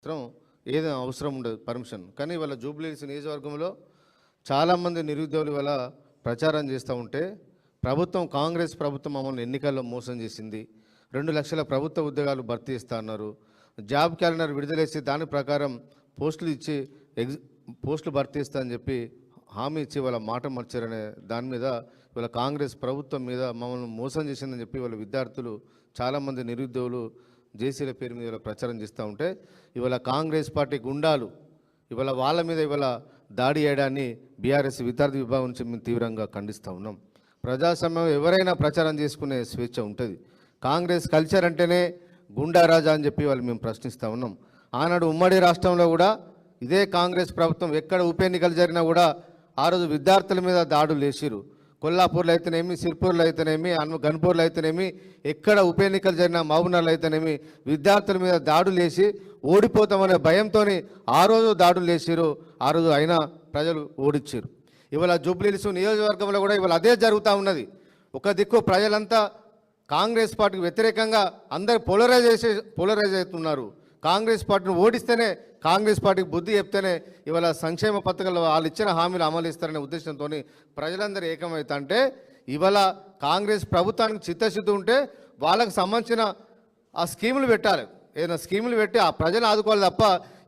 మాత్రం ఏదో అవసరం ఉండదు పర్మిషన్. కానీ వాళ్ళ జూబ్లీహిల్స్ నియోజకవర్గంలో చాలామంది నిరుద్యోగులు వల్ల ప్రచారం చేస్తూ ఉంటే ప్రభుత్వం కాంగ్రెస్ ప్రభుత్వం మమ్మల్ని ఎన్నికల్లో మోసం చేసింది, 2 లక్షల ప్రభుత్వ ఉద్యోగాలు భర్తీ ఇస్తా అన్నారు, జాబ్ క్యాలెండర్ విడుదలేసి దాని ప్రకారం పోస్టులు ఇచ్చి పోస్టులు భర్తీ ఇస్తా అని చెప్పి హామీ ఇచ్చి వాళ్ళ మాట మర్చారనే దాని మీద వాళ్ళ కాంగ్రెస్ ప్రభుత్వం మీద మమ్మల్ని మోసం చేసిందని చెప్పి వాళ్ళ విద్యార్థులు చాలామంది నిరుద్యోగులు జేసీల పేరు మీద ప్రచారం చేస్తూ ఉంటే ఇవాళ కాంగ్రెస్ పార్టీ గుండాలు ఇవాళ వాళ్ళ మీద ఇవాళ దాడి చేయడాన్ని బీఆర్ఎస్ విద్యార్థి విభాగం నుంచి మేము తీవ్రంగా ఖండిస్తూ ఉన్నాం. ప్రజాస్వామ్యం ఎవరైనా ప్రచారం చేసుకునే స్వేచ్ఛ ఉంటుంది. కాంగ్రెస్ కల్చర్ అంటేనే గుండారాజా అని చెప్పి వాళ్ళు మేము ప్రశ్నిస్తూ ఉన్నాం. ఆనాడు ఉమ్మడి రాష్ట్రంలో కూడా ఇదే కాంగ్రెస్ ప్రభుత్వం ఎక్కడ ఉప ఎన్నికలు జరిగినా కూడా ఆ రోజు విద్యార్థుల మీద దాడులు వేసిరు. కొల్లాపూర్లో అయితేనేమి, సిర్పూర్లో అయితేనేమి, గన్పూర్లో అయితేనేమి, ఎక్కడ ఉప ఎన్నికలు జరిగిన మహబూబ్నగర్లో అయితేనేమి విద్యార్థుల మీద దాడులు వేసి ఓడిపోతామనే భయంతో ఆ రోజు దాడులు వేసిరు. ఆ రోజు అయినా ప్రజలు ఓడిచ్చారు. ఇవాళ జూబ్లీహిల్స్ నియోజకవర్గంలో కూడా ఇవాళ అదే జరుగుతూ ఉన్నది. ఒక దిక్కు ప్రజలంతా కాంగ్రెస్ పార్టీకి వ్యతిరేకంగా అందరు పోలరైజ్ అవుతున్నారు. కాంగ్రెస్ పార్టీని ఓడిస్తేనే, కాంగ్రెస్ పార్టీకి బుద్ధి చెప్తేనే ఇవాళ సంక్షేమ పథకాలు వాళ్ళు ఇచ్చిన హామీలు అమలు ఇస్తారనే ఉద్దేశంతో ప్రజలందరూ ఏకమవుతా అంటే ఇవాళ కాంగ్రెస్ ప్రభుత్వానికి చిత్తశుద్ధి ఉంటే వాళ్ళకు సంబంధించిన ఆ స్కీములు పెట్టాలి. ఏదైనా స్కీములు పెట్టి ఆ ప్రజలను ఆదుకోవాలి తప్ప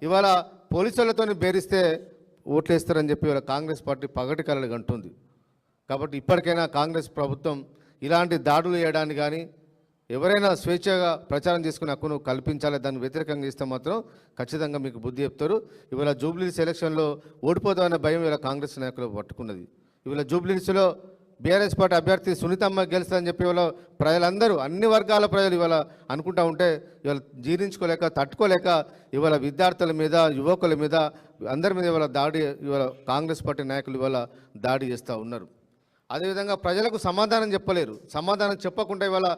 ఇవాళ పోలీసులతో బేరిస్తే ఓట్లేస్తారని చెప్పి ఇవాళ కాంగ్రెస్ పార్టీ పగటి కలలు అంటుంది. కాబట్టి ఇప్పటికైనా కాంగ్రెస్ ప్రభుత్వం ఇలాంటి దాడులు చేయడానికి కానీ ఎవరైనా స్వేచ్ఛగా ప్రచారం చేసుకునే హక్కును కల్పించాలి. దాన్ని వ్యతిరేకంగా ఇస్తే మాత్రం ఖచ్చితంగా మీకు బుద్ధి చెప్తారు. ఇవాళ జూబ్లీహిల్స్ ఎలక్షన్లో ఓడిపోతామనే భయం ఇవాళ కాంగ్రెస్ నాయకులు పట్టుకున్నది. ఇవాళ జూబ్లీహిల్స్లో బీఆర్ఎస్ పార్టీ అభ్యర్థి సునీతమ్మ గెలుస్తుందని చెప్పి ఇవాళ ప్రజలందరూ అన్ని వర్గాల ప్రజలు ఇవాళ అనుకుంటూ ఉంటే ఇవాళ జీర్ణించుకోలేక తట్టుకోలేక ఇవాళ విద్యార్థుల మీద, యువకుల మీద, అందరి మీద ఇవాళ దాడి ఇవాళ కాంగ్రెస్ పార్టీ నాయకులు ఇవాళ దాడి చేస్తూ ఉన్నారు. అదేవిధంగా ప్రజలకు సమాధానం చెప్పలేరు. సమాధానం చెప్పకుండా ఇవాళ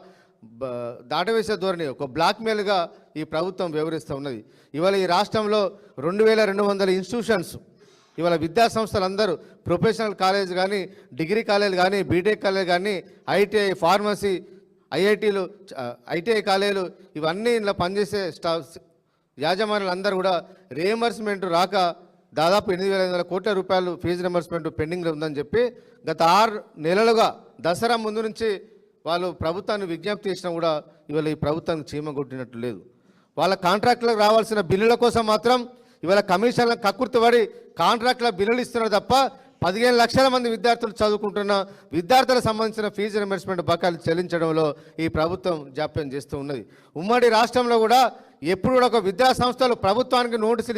దాటవేసే ధోరణి, ఒక బ్లాక్మెయిల్గా ఈ ప్రభుత్వం వ్యవహరిస్తూ ఉన్నది. ఇవాళ ఈ రాష్ట్రంలో 2200 ఇన్స్టిట్యూషన్స్ ఇవాళ విద్యాసంస్థలు అందరూ ప్రొఫెషనల్ కాలేజ్ కానీ, డిగ్రీ కాలేజ్ కానీ, బీటెక్ కాలేజ్ కానీ, ఐటీఐ, ఫార్మసీ, ఐఐటీలు, ఐటీఐ కాలేజీలు ఇవన్నీ ఇలా పనిచేసే స్టాఫ్ యాజమాన్యులు అందరూ కూడా రియంబర్స్మెంట్ రాక దాదాపు 8,500 కోట్ల రూపాయలు ఫీజు రియంబర్స్మెంట్ పెండింగ్లో ఉందని చెప్పి గత 6 నెలలుగా దసరా ముందు నుంచి వాళ్ళు ప్రభుత్వాన్ని విజ్ఞప్తి చేసినా కూడా ఇవాళ ఈ ప్రభుత్వానికి చీమ కొట్టినట్లు లేదు. వాళ్ళ కాంట్రాక్టులకు రావాల్సిన బిల్లుల కోసం మాత్రం ఇవాళ కమిషన్లకు కక్కుర్తిపడి కాంట్రాక్టుల బిల్లులు ఇస్తున్నారు తప్ప 15 లక్షల మంది విద్యార్థులు చదువుకుంటున్న విద్యార్థులకు సంబంధించిన ఫీజు రియంబర్స్మెంట్ బకాయిలు చెల్లించడంలో ఈ ప్రభుత్వం జాప్యం చేస్తూ ఉన్నది. ఉమ్మడి రాష్ట్రంలో కూడా ఎప్పుడు కూడా ఒక విద్యా సంస్థలు ప్రభుత్వానికి నోటీసులు